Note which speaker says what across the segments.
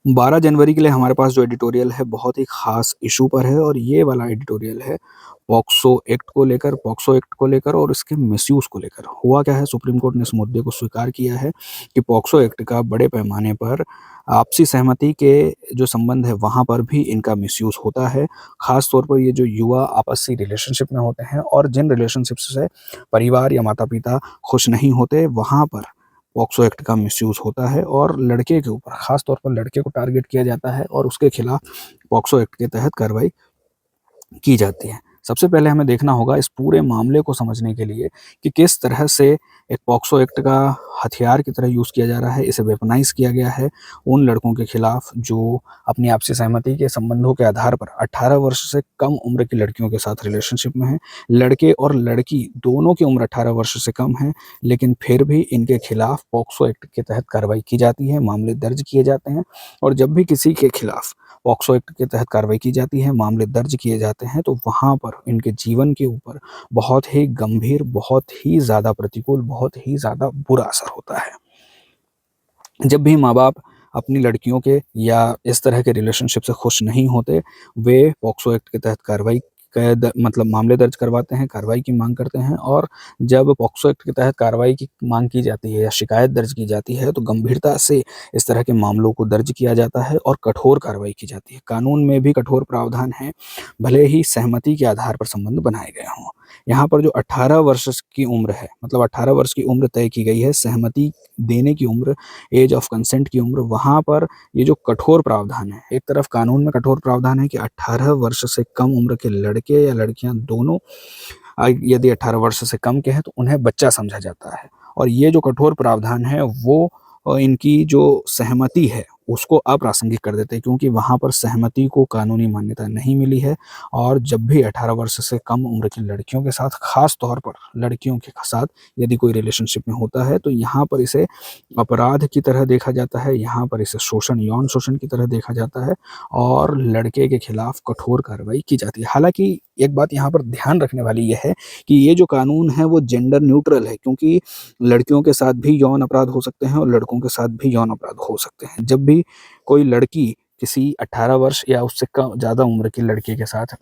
Speaker 1: 12 जनवरी के लिए हमारे पास जो एडिटोरियल है बहुत ही ख़ास इश्यू पर है और ये वाला एडिटोरियल है पॉक्सो एक्ट को लेकर और इसके मिसयूज़ को लेकर। हुआ क्या है, सुप्रीम कोर्ट ने इस मुद्दे को स्वीकार किया है कि पॉक्सो एक्ट का बड़े पैमाने पर आपसी सहमति के जो संबंध है वहाँ पर भी इनका मिसयूज़ होता है। ख़ास तौर पर ये जो युवा आपसी रिलेशनशिप में होते हैं और जिन रिलेशनशिप से परिवार या माता-पिता खुश नहीं होते, वहाँ पर पॉक्सो एक्ट का मिसयूज़ होता है और लड़के के ऊपर, ख़ास तौर पर लड़के को टारगेट किया जाता है और उसके खिलाफ पॉक्सो एक्ट के तहत कार्रवाई की जाती है। सबसे पहले हमें देखना होगा इस पूरे मामले को समझने के लिए कि किस तरह से एक पॉक्सो एक्ट का हथियार की तरह यूज़ किया जा रहा है, इसे वेपनाइज़ किया गया है उन लड़कों के खिलाफ जो अपनी आपसी सहमति के संबंधों के आधार पर 18 वर्ष से कम उम्र की लड़कियों के साथ रिलेशनशिप में हैं। लड़के और लड़की दोनों की उम्र 18 वर्ष से कम है, लेकिन फिर भी इनके खिलाफ पॉक्सो एक्ट के तहत कार्रवाई की जाती है, मामले दर्ज किए जाते हैं और जब भी किसी के खिलाफ पॉक्सो एक्ट के तहत कार्रवाई की जाती है, मामले दर्ज किए जाते हैं, तो वहाँ पर इनके जीवन के ऊपर बहुत ही गंभीर, बहुत ही ज़्यादा प्रतिकूल, बहुत ही ज़्यादा बुरा असर होता है। जब भी माँ-बाप अपनी लड़कियों के या इस तरह के रिलेशनशिप से खुश नहीं होते, वे पॉक्सो एक्ट के तहत कार्रवाई मतलब मामले दर्ज करवाते हैं, कार्रवाई की माँग करते हैं और जब पॉक्सो एक्ट के तहत कार्रवाई की माँग की जाती है या शिकायत दर्ज की जाती है, तो गंभीरता से इस तरह के मामलों को दर्ज किया जाता है और कठोर कार्रवाई की जाती है। कानून में भी कठोर प्रावधान हैं, भले ही सहमति के आधार पर संबंध बनाए गए हों। यहाँ पर जो 18 वर्ष की उम्र है, मतलब 18 वर्ष की उम्र तय की गई है, सहमति देने की उम्र, एज ऑफ कंसेंट की उम्र, वहाँ पर ये जो कठोर प्रावधान है, एक तरफ कानून में कठोर प्रावधान है कि 18 वर्ष से कम उम्र के लड़के या लड़कियां दोनों यदि 18 वर्ष से कम के हैं तो उन्हें बच्चा समझा जाता है और ये जो कठोर प्रावधान है वो इनकी जो सहमति है उसको अप्रासंगिक कर देते हैं, क्योंकि वहाँ पर सहमति को कानूनी मान्यता नहीं मिली है और जब भी 18 वर्ष से कम उम्र की लड़कियों के साथ, खास तौर पर लड़कियों के साथ यदि कोई रिलेशनशिप में होता है, तो यहाँ पर इसे अपराध की तरह देखा जाता है, यहाँ पर इसे शोषण, यौन शोषण की तरह देखा जाता है और लड़के के खिलाफ कठोर कार्रवाई की जाती है। हालाँकि एक बात यहाँ पर ध्यान रखने वाली ये है कि ये जो कानून है वो जेंडर न्यूट्रल है, क्योंकि लड़कियों के साथ भी यौन अपराध हो सकते हैं और लड़कों के साथ भी यौन अपराध हो सकते हैं। जब भी कोई लड़की किसी 18 वर्ष या उससे कम ज़्यादा उम्र के लड़के के साथ,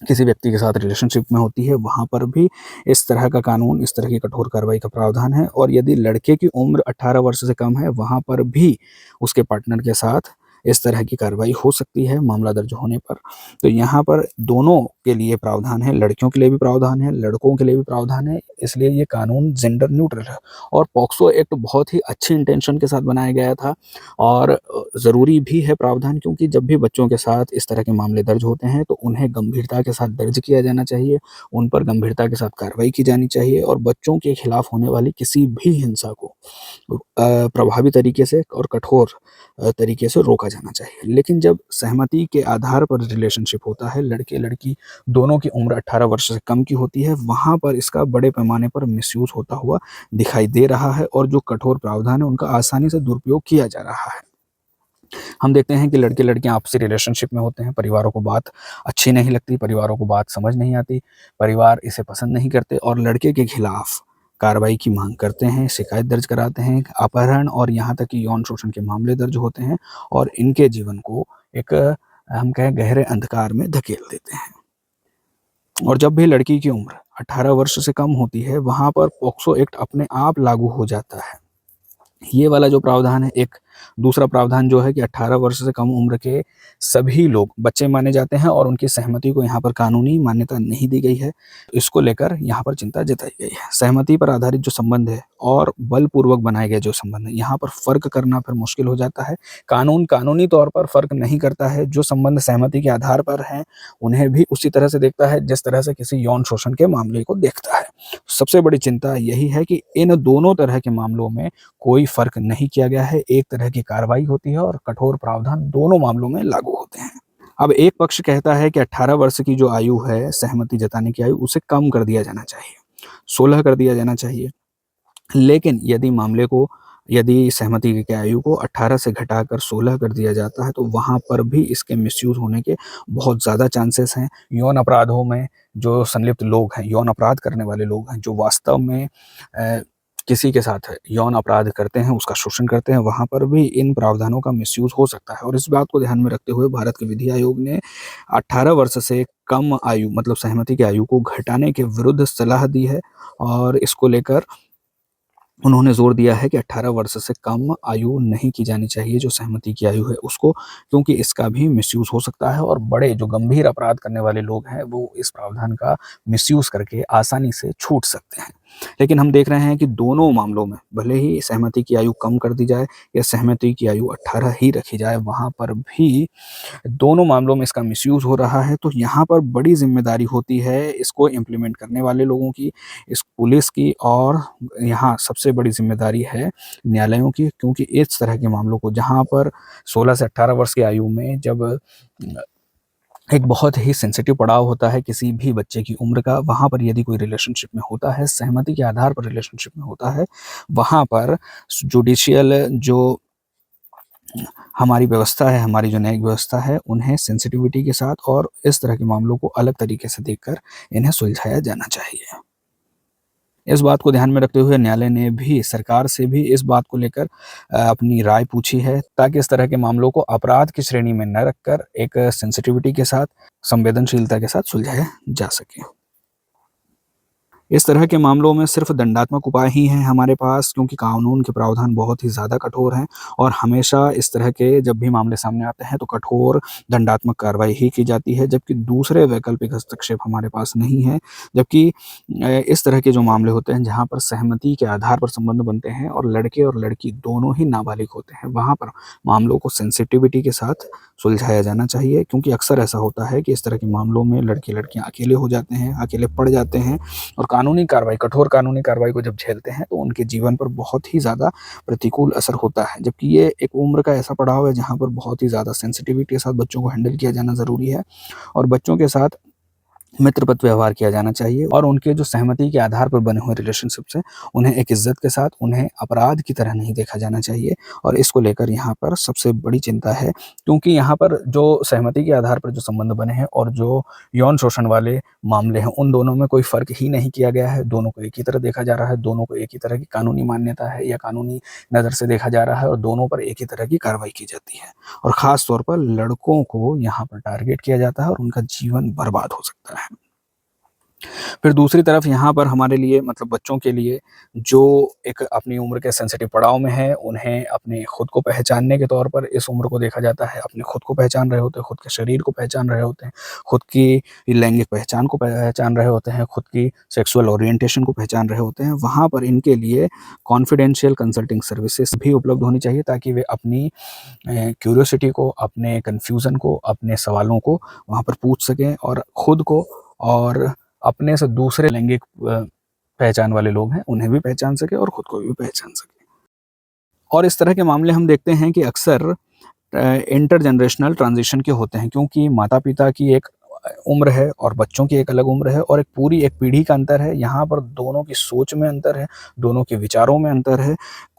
Speaker 1: किसी व्यक्ति के साथ रिलेशनशिप में होती है, वहाँ पर भी इस तरह का कानून, इस तरह की कठोर कार्रवाई का प्रावधान है और यदि लड़के की उम्र 18 वर्ष से कम है, वहाँ पर भी उसके पार्टनर के साथ इस तरह की कार्रवाई हो सकती है मामला दर्ज होने पर। तो यहाँ पर दोनों के लिए प्रावधान है, लड़कियों के लिए भी प्रावधान है, लड़कों के लिए भी प्रावधान है, इसलिए ये कानून जेंडर न्यूट्रल है और पॉक्सो एक्ट बहुत ही अच्छी इंटेंशन के साथ बनाया गया था और ज़रूरी भी है प्रावधान, क्योंकि जब भी बच्चों के साथ इस तरह के मामले दर्ज होते हैं, तो उन्हें गंभीरता के साथ दर्ज किया जाना चाहिए, उन पर गंभीरता के साथ कार्रवाई की जानी चाहिए और बच्चों के खिलाफ होने वाली किसी भी हिंसा को प्रभावी तरीके से और कठोर तरीके से रोका जाना चाहिए। लेकिन जब सहमति के आधार पर रिलेशनशिप होता है, लड़के-लड़की दोनों की उम्र 18 वर्ष से कम की होती है, वहाँ पर इसका बड़े पैमाने पर मिसयूज़ होता हुआ दिखाई दे रहा है और जो कठोर प्रावधान है, उनका आसानी से दुरुपयोग किया जा रहा है। हम देखते हैं कि लड़के-लड़कियाँ आपसी रिलेशनशिप में होते हैं, परिवारों को बात अच्छी नहीं लगती, परिवारों को बात समझ नहीं आती, परिवार इसे पसंद नहीं करते और लड़के के खिलाफ कार्रवाई की माँग करते हैं, शिकायत दर्ज कराते हैं, अपहरण और यहाँ तक कि यौन शोषण के मामले दर्ज होते हैं और इनके जीवन को एक हम कहें गहरे अंधकार में धकेल देते हैं। और जब भी लड़की की उम्र 18 वर्ष से कम होती है, वहाँ पर पॉक्सो एक्ट अपने आप लागू हो जाता है। ये वाला जो प्रावधान है, एक दूसरा प्रावधान जो है कि 18 वर्ष से कम उम्र के सभी लोग बच्चे माने जाते हैं और उनकी सहमति को यहाँ पर कानूनी मान्यता नहीं दी गई है। इसको लेकर यहाँ पर चिंता जताई गई है। सहमति पर आधारित जो संबंध है और बलपूर्वक बनाए गए जो संबंध है, यहाँ पर फ़र्क करना फिर मुश्किल हो जाता है। कानून कानूनी तौर पर फ़र्क नहीं करता है। जो संबंध सहमति के आधार पर हैं, उन्हें भी उसी तरह से देखता है जिस तरह से किसी यौन शोषण के मामले को देखता है। सबसे बड़ी चिंता यही है कि इन दोनों तरह के मामलों में कोई फ़र्क नहीं किया गया है, एक तरह की कार्रवाई होती है और कठोर प्रावधान दोनों मामलों में लागू होते हैं। अब एक पक्ष कहता है कि 18 वर्ष की जो आयु है, सहमति जताने की आयु, उसे कम कर दिया जाना चाहिए, 16 कर दिया जाना चाहिए। लेकिन यदि सहमति की आयु को 18 से घटाकर 16 कर दिया जाता है, तो वहाँ पर भी इसके मिसयूज़ होने के बहुत ज़्यादा चांसेस हैं। यौन अपराधों में जो संलिप्त लोग हैं, यौन अपराध करने वाले लोग हैं, जो वास्तव में किसी के साथ यौन अपराध करते हैं, उसका शोषण करते हैं, वहाँ पर भी इन प्रावधानों का मिसयूज़ हो सकता है। और इस बात को ध्यान में रखते हुए भारत के विधि आयोग ने 18 वर्ष से कम आयु मतलब सहमति की आयु को घटाने के विरुद्ध सलाह दी है और इसको लेकर उन्होंने ज़ोर दिया है कि 18 वर्ष से कम आयु नहीं की जानी चाहिए जो सहमति की आयु है उसको, क्योंकि इसका भी मिसयूज़ हो सकता है और बड़े जो गंभीर अपराध करने वाले लोग हैं, वो इस प्रावधान का मिसयूज़ करके आसानी से छूट सकते हैं। लेकिन हम देख रहे हैं कि दोनों मामलों में भले ही सहमति की आयु कम कर दी जाए या सहमति की आयु 18 ही रखी जाए, वहाँ पर भी दोनों मामलों में इसका मिसयूज़ हो रहा है, तो यहाँ पर बड़ी ज़िम्मेदारी होती है इसको इम्प्लीमेंट करने वाले लोगों की, इस पुलिस की और यहाँ सबसे बड़ी ज़िम्मेदारी है न्यायालयों की, क्योंकि इस तरह के मामलों को जहाँ पर 16 से 18 वर्ष की आयु में जब एक बहुत ही सेंसिटिव पड़ाव होता है किसी भी बच्चे की उम्र का, वहाँ पर यदि कोई रिलेशनशिप में होता है, सहमति के आधार पर रिलेशनशिप में होता है, वहाँ पर जुडिशियल जो हमारी व्यवस्था है, हमारी जो न्यायिक व्यवस्था है, उन्हें सेंसिटिविटी के साथ और इस तरह के मामलों को अलग तरीके से देखकर इन्हें सुलझाया जाना चाहिए। इस बात को ध्यान में रखते हुए न्यायालय ने भी सरकार से भी इस बात को लेकर अपनी राय पूछी है, ताकि इस तरह के मामलों को अपराध की श्रेणी में न रखकर एक सेंसिटिविटी के साथ, संवेदनशीलता के साथ सुलझाया जा सके। इस तरह के मामलों में सिर्फ दंडात्मक उपाय ही हैं हमारे पास, क्योंकि कानून के प्रावधान बहुत ही ज़्यादा कठोर हैं और हमेशा इस तरह के जब भी मामले सामने आते हैं तो कठोर दंडात्मक कार्रवाई ही की जाती है, जबकि दूसरे वैकल्पिक हस्तक्षेप हमारे पास नहीं है। जबकि इस तरह के जो मामले होते हैं जहाँ पर सहमति के आधार पर संबंध बनते हैं और लड़के और लड़की दोनों ही नाबालिग होते हैं, वहाँ पर मामलों को सेंसिटिविटी के साथ सुलझाया जाना चाहिए, क्योंकि अक्सर ऐसा होता है कि इस तरह के मामलों में लड़के-लड़कियाँ अकेले हो जाते हैं, अकेले पड़ जाते हैं और कानूनी कार्रवाई, कठोर कानूनी कार्रवाई को जब झेलते हैं तो उनके जीवन पर बहुत ही ज़्यादा प्रतिकूल असर होता है। जबकि ये एक उम्र का ऐसा पड़ाव है जहाँ पर बहुत ही ज़्यादा सेंसिटिविटी के साथ बच्चों को हैंडल किया जाना ज़रूरी है और बच्चों के साथ मित्रवत व्यवहार किया जाना चाहिए और उनके जो सहमति के आधार पर बने हुए रिलेशनशिप्स हैं, उन्हें एक इज़्ज़त के साथ, उन्हें अपराध की तरह नहीं देखा जाना चाहिए और इसको लेकर यहाँ पर सबसे बड़ी चिंता है, क्योंकि यहाँ पर जो सहमति के आधार पर जो संबंध बने हैं और जो यौन शोषण वाले मामले हैं, उन दोनों में कोई फ़र्क ही नहीं किया गया है। दोनों को एक ही तरह देखा जा रहा है, दोनों को एक ही तरह की कानूनी मान्यता है या कानूनी नज़र से देखा जा रहा है और दोनों पर एक ही तरह की कार्रवाई की जाती है और ख़ास तौर पर लड़कों को यहाँ पर टारगेट किया जाता है और उनका जीवन बर्बाद हो सकता है। फिर दूसरी तरफ यहाँ पर हमारे लिए मतलब बच्चों के लिए जो एक अपनी उम्र के सेंसिटिव पड़ाव में है, उन्हें अपने खुद को पहचानने के तौर पर इस उम्र को देखा जाता है। अपने खुद को पहचान रहे होते हैं, खुद के शरीर को पहचान रहे होते हैं, खुद की लैंगिक पहचान को पहचान रहे होते हैं, खुद की सेक्सुअल ओरिएंटेशन को पहचान रहे होते हैं। वहाँ पर इनके लिए कॉन्फिडेंशियल कंसल्टिंग सर्विसेज़ भी उपलब्ध होनी चाहिए, ताकि वे अपनी क्यूरियोसिटी को, अपने कन्फ्यूज़न को, अपने सवालों को वहाँ पर पूछ सकें और खुद को और अपने से दूसरे लैंगिक पहचान वाले लोग हैं, उन्हें भी पहचान सके और खुद को भी पहचान सके। और इस तरह के मामले हम देखते हैं कि अक्सर इंटरजेनरेशनल ट्रांज़िशन के होते हैं, क्योंकि माता-पिता की एक उम्र है और बच्चों की एक अलग उम्र है और एक पूरी एक पीढ़ी का अंतर है। यहाँ पर दोनों की सोच में अंतर है, दोनों के विचारों में अंतर है।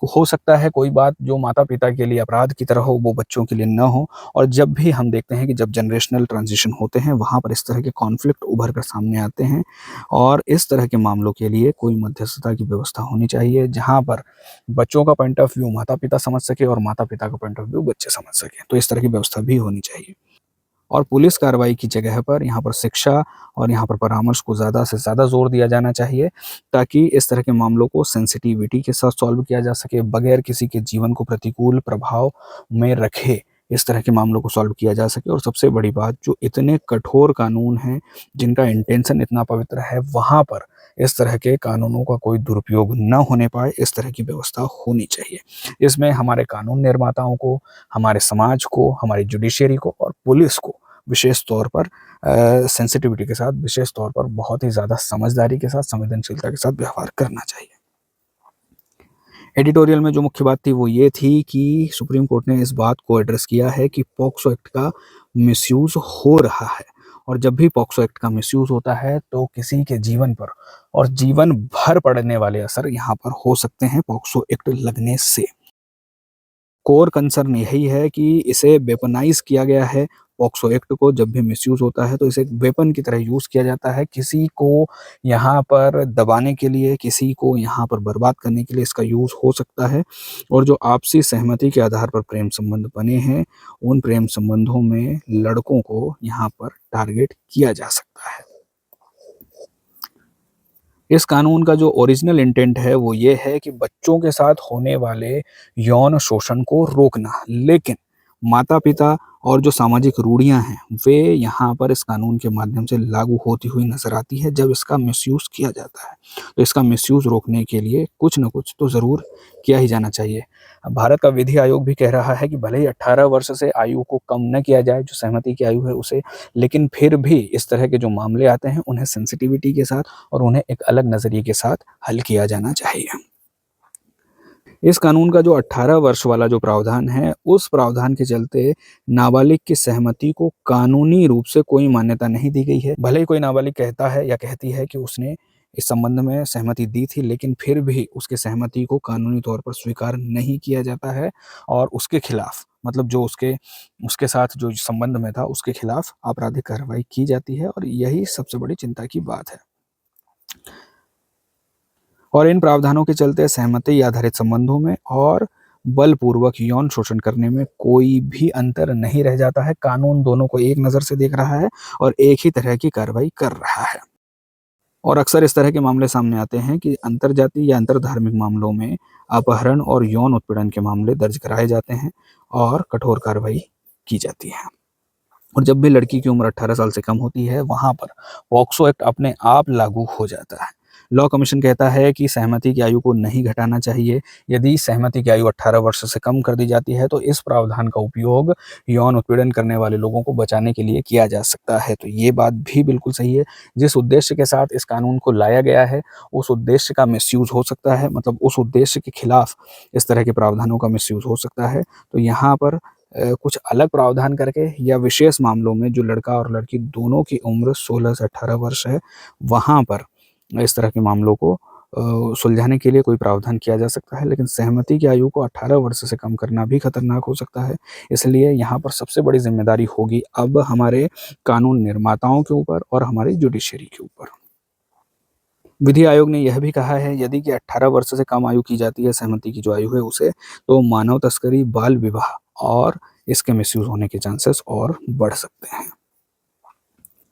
Speaker 1: हो सकता है कोई बात जो माता-पिता के लिए अपराध की तरह हो, वो बच्चों के लिए ना हो और जब भी हम देखते हैं कि जब जनरेशनल ट्रांज़िशन होते हैं, वहाँ पर इस तरह के कॉन्फ्लिक्ट उभर कर सामने आते हैं और इस तरह के मामलों के लिए कोई मध्यस्थता की व्यवस्था होनी चाहिए, जहाँ पर बच्चों का पॉइंट ऑफ व्यू माता-पिता समझ सके और माता-पिता का पॉइंट ऑफ व्यू बच्चे समझ सकें। तो इस तरह की व्यवस्था भी होनी चाहिए। और पुलिस कार्रवाई की जगह पर यहाँ पर शिक्षा और यहाँ पर परामर्श को ज़्यादा से ज़्यादा ज़ोर दिया जाना चाहिए, ताकि इस तरह के मामलों को सेंसिटिविटी के साथ सॉल्व किया जा सके, बगैर किसी के जीवन को प्रतिकूल प्रभाव में रखे इस तरह के मामलों को सॉल्व किया जा सके। और सबसे बड़ी बात, जो इतने कठोर कानून हैं, जिनका इंटेंशन इतना पवित्र है, वहाँ पर इस तरह के कानूनों का कोई दुरुपयोग न होने पाए, इस तरह की व्यवस्था होनी चाहिए। इसमें हमारे कानून निर्माताओं को, हमारे समाज को, हमारी जुडिशरी को और पुलिस को विशेष तौर पर सेंसिटिविटी के साथ, विशेष तौर पर बहुत ही ज़्यादा समझदारी के साथ, संवेदनशीलता के साथ व्यवहार करना चाहिए। एडिटोरियल में जो मुख्य बात थी वो ये थी कि सुप्रीम कोर्ट ने इस बात को एड्रेस किया है कि पॉक्सो एक्ट का मिसयूज़ हो रहा है और जब भी पॉक्सो एक्ट का मिसयूज़ होता है तो किसी के जीवन पर और जीवन भर पड़ने वाले असर यहाँ पर हो सकते हैं पॉक्सो एक्ट लगने से। कोर कंसर्न यही है कि इसे वेपनाइज़ किया गया है। पॉक्सो एक्ट को जब भी मिसयूज़ होता है तो इसे एक वेपन की तरह यूज़ किया जाता है। किसी को यहाँ पर दबाने के लिए, किसी को यहाँ पर बर्बाद करने के लिए इसका यूज़ हो सकता है। और जो आपसी सहमति के आधार पर प्रेम संबंध बने हैं, उन प्रेम संबंधों में लड़कों को यहाँ पर टारगेट किया जा सकता है। इस कानून का जो ओरिजिनल इंटेंट है वो ये है कि बच्चों के साथ होने वाले यौन शोषण को रोकना, लेकिन माता-पिता और जो सामाजिक रूढ़ियाँ हैं, वे यहाँ पर इस कानून के माध्यम से लागू होती हुई नज़र आती है जब इसका मिसयूज़ किया जाता है। तो इसका मिसयूज़ रोकने के लिए कुछ न कुछ तो ज़रूर किया ही जाना चाहिए। भारत का विधि आयोग भी कह रहा है कि भले ही 18 वर्ष से आयु को कम न किया जाए, जो सहमति की आयु है उसे, लेकिन फिर भी इस तरह के जो मामले आते हैं, उन्हें सेंसिटिविटी के साथ और उन्हें एक अलग नज़रिए के साथ हल किया जाना चाहिए। इस कानून का जो 18 वर्ष वाला जो प्रावधान है, उस प्रावधान के चलते नाबालिग की सहमति को कानूनी रूप से कोई मान्यता नहीं दी गई है। भले ही कोई नाबालिग कहता है या कहती है कि उसने इस संबंध में सहमति दी थी, लेकिन फिर भी उसकी सहमति को कानूनी तौर पर स्वीकार नहीं किया जाता है और उसके खिलाफ, मतलब जो उसके उसके साथ जो संबंध में था, उसके खिलाफ आपराधिक कार्रवाई की जाती है और यही सबसे बड़ी चिंता की बात है। और इन प्रावधानों के चलते सहमति आधारित संबंधों में और बलपूर्वक यौन शोषण करने में कोई भी अंतर नहीं रह जाता है। कानून दोनों को एक नज़र से देख रहा है और एक ही तरह की कार्रवाई कर रहा है। और अक्सर इस तरह के मामले सामने आते हैं कि अंतर्जातीय या अंतरधार्मिक मामलों में अपहरण और यौन उत्पीड़न के मामले दर्ज कराए जाते हैं और कठोर कार्रवाई की जाती है। और जब भी लड़की की उम्र 18 साल से कम होती है, वहाँ पर पॉक्सो एक्ट अपने आप लागू हो जाता है। लॉ कमीशन कहता है कि सहमति की आयु को नहीं घटाना चाहिए। यदि सहमति की आयु 18 वर्ष से कम कर दी जाती है, तो इस प्रावधान का उपयोग यौन उत्पीड़न करने वाले लोगों को बचाने के लिए किया जा सकता है। तो ये बात भी बिल्कुल सही है। जिस उद्देश्य के साथ इस कानून को लाया गया है, उस उद्देश्य का मिसयूज़ हो सकता है, मतलब उस उद्देश्य के खिलाफ इस तरह के प्रावधानों का मिसयूज़ हो सकता है। तो यहाँ पर कुछ अलग प्रावधान करके या विशेष मामलों में जो लड़का और लड़की दोनों की उम्र 16 से 18 वर्ष है, वहाँ पर इस तरह के मामलों को सुलझाने के लिए कोई प्रावधान किया जा सकता है। लेकिन सहमति की आयु को 18 वर्ष से कम करना भी खतरनाक हो सकता है। इसलिए यहाँ पर सबसे बड़ी ज़िम्मेदारी होगी अब हमारे कानून निर्माताओं के ऊपर और हमारी जुडिशरी के ऊपर। विधि आयोग ने यह भी कहा है, यदि कि 18 वर्ष से कम आयु की जाती है सहमति की जो आयु है उसे, तो मानव तस्करी, बाल विवाह और इसके मिसयूज़ होने के चांसेस और बढ़ सकते हैं।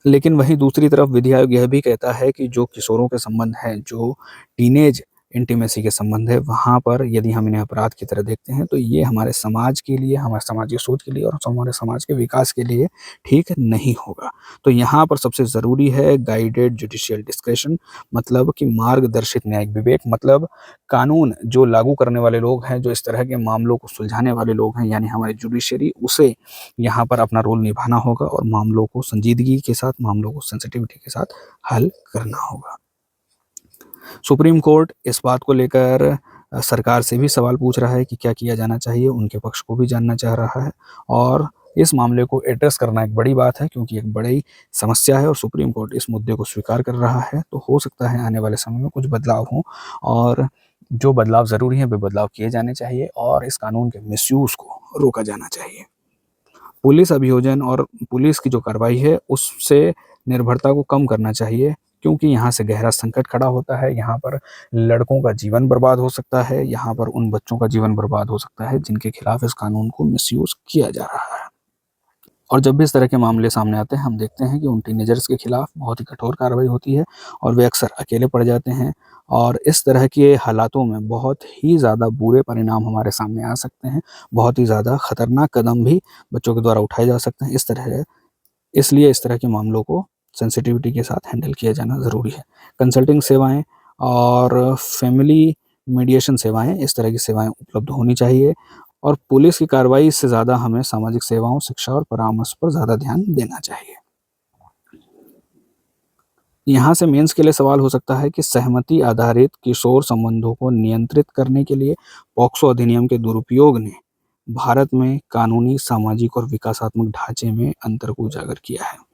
Speaker 1: लेकिन वहीं दूसरी तरफ विधि आयोग यह भी कहता है कि जो किशोरों के संबंध हैं, जो टीनेज इंटीमेसी के संबंध है, वहाँ पर यदि हम इन्हें अपराध की तरह देखते हैं, तो ये हमारे समाज के लिए, हमारे समाज की सोच के लिए और हमारे समाज के विकास के लिए ठीक नहीं होगा। तो यहाँ पर सबसे ज़रूरी है गाइडेड जुडिशियल डिस्क्रेशन, मतलब कि मार्गदर्शित न्यायिक विवेक। मतलब कानून जो लागू करने वाले लोग हैं, जो इस तरह के मामलों को सुलझाने वाले लोग हैं, यानी हमारी जुडिशरी, उसे यहाँ पर अपना रोल निभाना होगा और मामलों को संजीदगी के साथ, मामलों को सेंसिटिविटी के साथ हल करना होगा। सुप्रीम कोर्ट इस बात को लेकर सरकार से भी सवाल पूछ रहा है कि क्या किया जाना चाहिए, उनके पक्ष को भी जानना चाह रहा है और इस मामले को एड्रेस करना एक बड़ी बात है, क्योंकि एक बड़ी समस्या है और सुप्रीम कोर्ट इस मुद्दे को स्वीकार कर रहा है। तो हो सकता है आने वाले समय में कुछ बदलाव हों और जो बदलाव ज़रूरी हैं, वे बदलाव किए जाने चाहिए और इस कानून के मिसयूज़ को रोका जाना चाहिए। पुलिस अभियोजन और पुलिस की जो कार्रवाई है, उससे निर्भरता को कम करना चाहिए, क्योंकि यहाँ से गहरा संकट खड़ा होता है। यहाँ पर लड़कों का जीवन बर्बाद हो सकता है, यहाँ पर उन बच्चों का जीवन बर्बाद हो सकता है जिनके खिलाफ इस कानून को मिसयूज़ किया जा रहा है। और जब भी इस तरह के मामले सामने आते हैं, हम देखते हैं कि उन टीनेजर्स के खिलाफ बहुत ही कठोर कार्रवाई होती है और वे अक्सर अकेले पड़ जाते हैं और इस तरह के हालातों में बहुत ही ज़्यादा बुरे परिणाम हमारे सामने आ सकते हैं। बहुत ही ज़्यादा खतरनाक कदम भी बच्चों के द्वारा उठाए जा सकते हैं। इसलिए इस तरह के मामलों को सेंसिटिविटी के साथ हैंडल किया जाना ज़रूरी है। कंसल्टिंग सेवाएँ और फैमिली मीडिएशन सेवाएँ, इस तरह की सेवाएँ उपलब्ध होनी चाहिए और पुलिस की कार्रवाई से ज़्यादा हमें सामाजिक सेवाओं, शिक्षा और परामर्श पर ज़्यादा ध्यान देना चाहिए। यहाँ से मेंस के लिए सवाल हो सकता है कि सहमति आधारित किशोर संबंधों को नियंत्रित करने के लिए पॉक्सो अधिनियम के दुरुपयोग ने भारत में कानूनी, सामाजिक और विकासात्मक ढांचे में अंतर को उजागर किया है।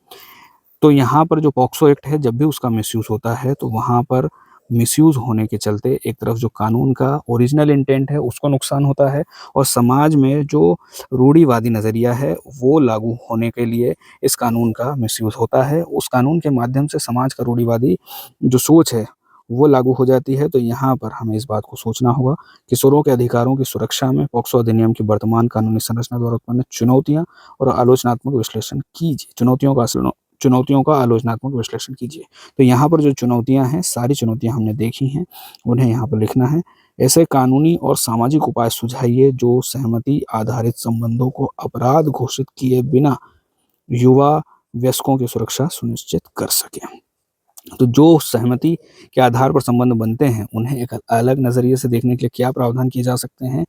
Speaker 1: तो यहाँ पर जो पॉक्सो एक्ट है, जब भी उसका मिसयूज़ होता है, तो वहाँ पर मिसयूज़ होने के चलते एक तरफ जो कानून का ओरिजिनल इंटेंट है उसको नुकसान होता है और समाज में जो रूढ़िवादी नज़रिया है वो लागू होने के लिए इस कानून का मिसयूज़ होता है। उस कानून के माध्यम से समाज का रूढ़िवादी जो सोच है वो लागू हो जाती है। तो यहाँ पर हमें इस बात को सोचना होगा, किशोरों के अधिकारों की सुरक्षा में पॉक्सो अधिनियम की वर्तमान कानूनी संरचना द्वारा उत्पन्न चुनौतियाँ और आलोचनात्मक विश्लेषण कीजिए। चुनौतियों का आलोचनात्मक विश्लेषण कीजिए। तो यहाँ पर जो चुनौतियाँ हैं, सारी चुनौतियाँ हमने देखी हैं, उन्हें यहाँ पर लिखना है। ऐसे कानूनी और सामाजिक उपाय सुझाइए जो सहमति आधारित संबंधों को अपराध घोषित किए बिना युवा वयस्कों की सुरक्षा सुनिश्चित कर सकें। तो जो सहमति के आधार पर संबंध बनते हैं, उन्हें एक अलग नज़रिए से देखने के लिए क्या प्रावधान किए जा सकते हैं,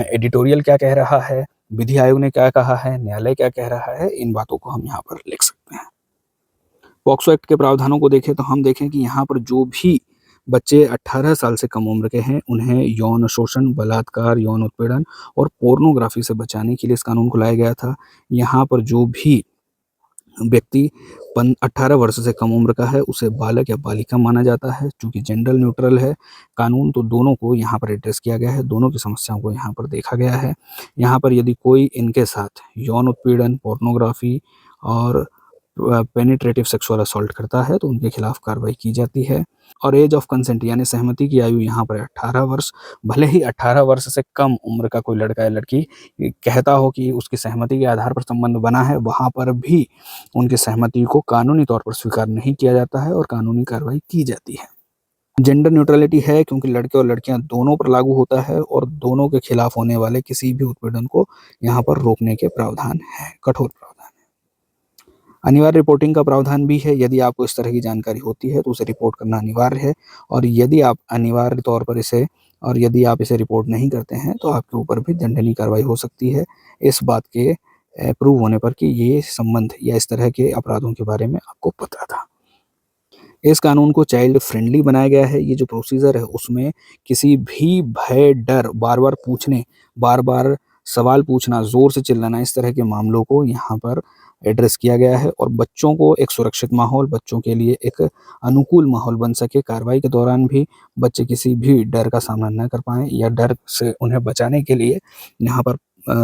Speaker 1: एडिटोरियल क्या कह रहा है, विधि आयोग ने क्या कहा है, न्यायालय क्या कह रहा है, इन बातों को हम यहाँ पर लिख सकते हैं। पॉक्सो एक्ट के प्रावधानों को देखें तो हम देखें कि यहाँ पर जो भी बच्चे 18 साल से कम उम्र के हैं, उन्हें यौन शोषण, बलात्कार, यौन उत्पीड़न और पोर्नोग्राफी से बचाने के लिए इस कानून को लाया गया था। यहाँ पर जो भी व्यक्ति 18 वर्ष से कम उम्र का है, उसे बालक या बालिका माना जाता है। चूँकि जेंडर न्यूट्रल है कानून, तो दोनों को यहाँ पर एड्रेस किया गया है, दोनों की समस्याओं को यहाँ पर देखा गया है। यहाँ पर यदि कोई इनके साथ यौन उत्पीड़न, पोर्नोग्राफी और पेनिट्रेटिव सेक्सुअल असॉल्ट करता है, तो उनके खिलाफ कार्रवाई की जाती है। और एज ऑफ कंसेंट यानी सहमति की आयु यहाँ पर 18 वर्ष। भले ही 18 वर्ष से कम उम्र का कोई लड़का या लड़की कहता हो कि उसकी सहमति के आधार पर संबंध बना है, वहाँ पर भी उनकी सहमति को कानूनी तौर पर स्वीकार नहीं किया जाता है और कानूनी कार्रवाई की जाती है। जेंडर न्यूट्रलिटी है क्योंकि लड़के और लड़कियां दोनों पर लागू होता है और दोनों के खिलाफ होने वाले किसी भी उत्पीड़न को यहाँ पर रोकने के प्रावधान है, कठोर प्रावधान। अनिवार्य रिपोर्टिंग का प्रावधान भी है। यदि आपको इस तरह की जानकारी होती है तो उसे रिपोर्ट करना अनिवार्य है और यदि आप अनिवार्य तौर पर यदि आप इसे रिपोर्ट नहीं करते हैं तो आपके ऊपर भी दंडनीय कार्रवाई हो सकती है, इस बात के प्रूव होने पर कि ये संबंध या इस तरह के अपराधों के बारे में आपको पता था। इस कानून को चाइल्ड फ्रेंडली बनाया गया है। ये जो प्रोसीजर है उसमें किसी भी भय, डर, बार-बार पूछने, बार-बार सवाल पूछना, ज़ोर से चिल्लाना, इस तरह के मामलों को यहाँ पर एड्रेस किया गया है और बच्चों को एक सुरक्षित माहौल, बच्चों के लिए एक अनुकूल माहौल बन सके, कार्रवाई के दौरान भी बच्चे किसी भी डर का सामना न कर पाएँ या डर से उन्हें बचाने के लिए यहाँ पर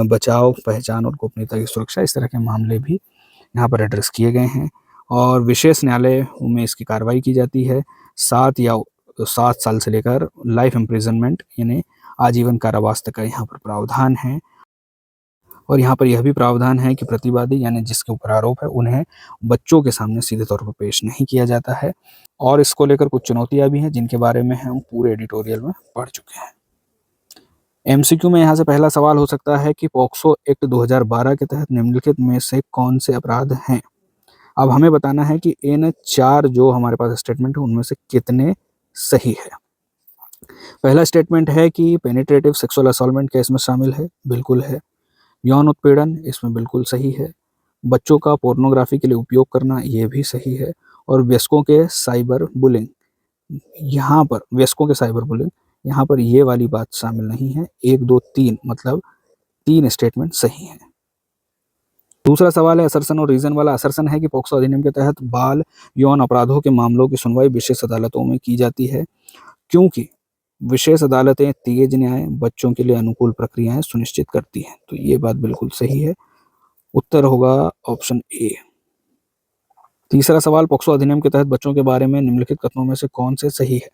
Speaker 1: बचाव, पहचान और गोपनीयता की सुरक्षा, इस तरह के मामले भी यहाँ पर एड्रेस किए गए हैं। और विशेष न्यायालय में इसकी कार्रवाई की जाती है। 7 साल से लेकर लाइफ इम्प्रिजनमेंट यानी आजीवन कारावास तक का यहाँ पर प्रावधान है। और यहाँ पर यह भी प्रावधान है कि प्रतिवादी यानी जिसके ऊपर आरोप है, उन्हें बच्चों के सामने सीधे तौर पर पेश नहीं किया जाता है। और इसको लेकर कुछ चुनौतियाँ भी हैं जिनके बारे में हम पूरे एडिटोरियल में पढ़ चुके हैं। एमसीक्यू में यहाँ से पहला सवाल हो सकता है कि पॉक्सो एक्ट 2012 के तहत निम्नलिखित में से कौन से अपराध हैं? अब हमें बताना है कि इन 4 जो हमारे पास स्टेटमेंट है उनमें से कितने सही है। पहला स्टेटमेंट है कि पेनिट्रेटिव सेक्सुअल असॉल्टमेंट क्या इसमें शामिल है? बिल्कुल है। यौन उत्पीड़न इसमें बिल्कुल सही है। बच्चों का पोर्नोग्राफी के लिए उपयोग करना ये भी सही है। और वयस्कों के साइबर बुलिंग, यहाँ पर ये वाली बात शामिल नहीं है। 1, 2, 3 मतलब 3 स्टेटमेंट सही हैं। दूसरा सवाल है असर्शन और रीजन वाला। असर्शन है कि पॉक्सो अधिनियम के तहत बाल यौन अपराधों के मामलों की सुनवाई विशेष अदालतों में की जाती है क्योंकि विशेष अदालतें तेज न्याय, बच्चों के लिए अनुकूल प्रक्रियाएं सुनिश्चित करती हैं। तो ये बात बिल्कुल सही है। उत्तर होगा ऑप्शन ए। तीसरा सवाल, पॉक्सो अधिनियम के तहत बच्चों के बारे में निम्नलिखित कथनों में से कौन से सही है?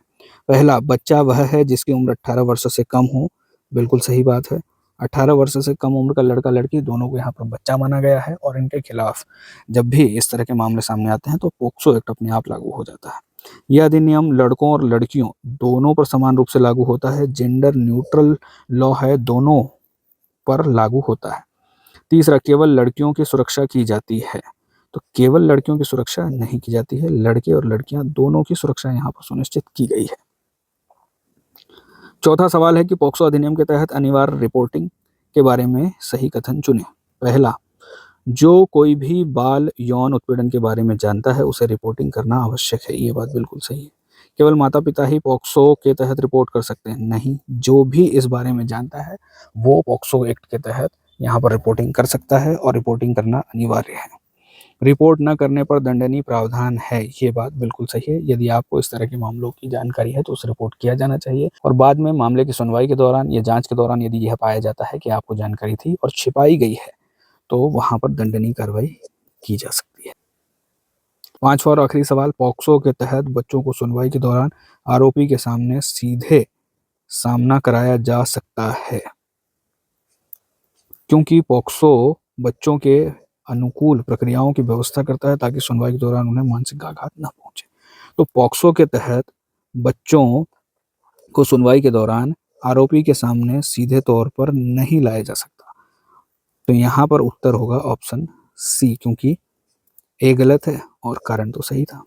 Speaker 1: पहला, बच्चा वह है जिसकी उम्र 18 वर्ष से कम हो। बिल्कुल सही बात है। 18 वर्ष से कम उम्र का लड़का लड़की दोनों को यहाँ पर बच्चा माना गया है और इनके खिलाफ जब भी इस तरह के मामले सामने आते हैं तो पॉक्सो एक्ट अपने आप लागू हो जाता है। यह अधिनियम लड़कों और लड़कियों दोनों पर समान रूप से लागू होता है। जेंडर न्यूट्रल लॉ है, दोनों पर लागू होता है। तीसरा, केवल लड़कियों की सुरक्षा की जाती है। तो केवल लड़कियों की सुरक्षा नहीं की जाती है, लड़के और लड़कियां दोनों की सुरक्षा यहाँ पर सुनिश्चित की गई है। चौथा सवाल है कि पॉक्सो अधिनियम के तहत अनिवार्य रिपोर्टिंग के बारे में सही कथन चुनें। पहला, जो कोई भी बाल यौन उत्पीड़न के बारे में जानता है उसे रिपोर्टिंग करना आवश्यक है। ये बात बिल्कुल सही है। केवल माता पिता ही पॉक्सो के तहत रिपोर्ट कर सकते हैं? नहीं, जो भी इस बारे में जानता है वो पॉक्सो एक्ट के तहत यहाँ पर रिपोर्टिंग कर सकता है और रिपोर्टिंग करना अनिवार्य है। रिपोर्ट न करने पर दंडनीय प्रावधान है, ये बात बिल्कुल सही है। यदि आपको इस तरह के मामलों की जानकारी है तो उसे रिपोर्ट किया जाना चाहिए और बाद में मामले की सुनवाई के दौरान या जाँच के दौरान यदि यह पाया जाता है कि आपको जानकारी थी और छिपाई गई है, तो वहाँ पर दंडनीय कार्रवाई की जा सकती है। 5वां और आखिरी सवाल, पॉक्सो के तहत बच्चों को सुनवाई के दौरान आरोपी के सामने सीधे सामना कराया जा सकता है, क्योंकि पॉक्सो बच्चों के अनुकूल प्रक्रियाओं की व्यवस्था करता है ताकि सुनवाई के दौरान उन्हें मानसिक आघात न पहुंचे। तो पॉक्सो के तहत बच्चों को सुनवाई के दौरान आरोपी के सामने सीधे तौर पर नहीं लाया जा सकता। तो यहाँ पर उत्तर होगा ऑप्शन सी, क्योंकि ए गलत है और कारण तो सही था।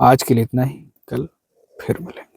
Speaker 1: आज के लिए इतना ही, कल फिर मिलेंगे।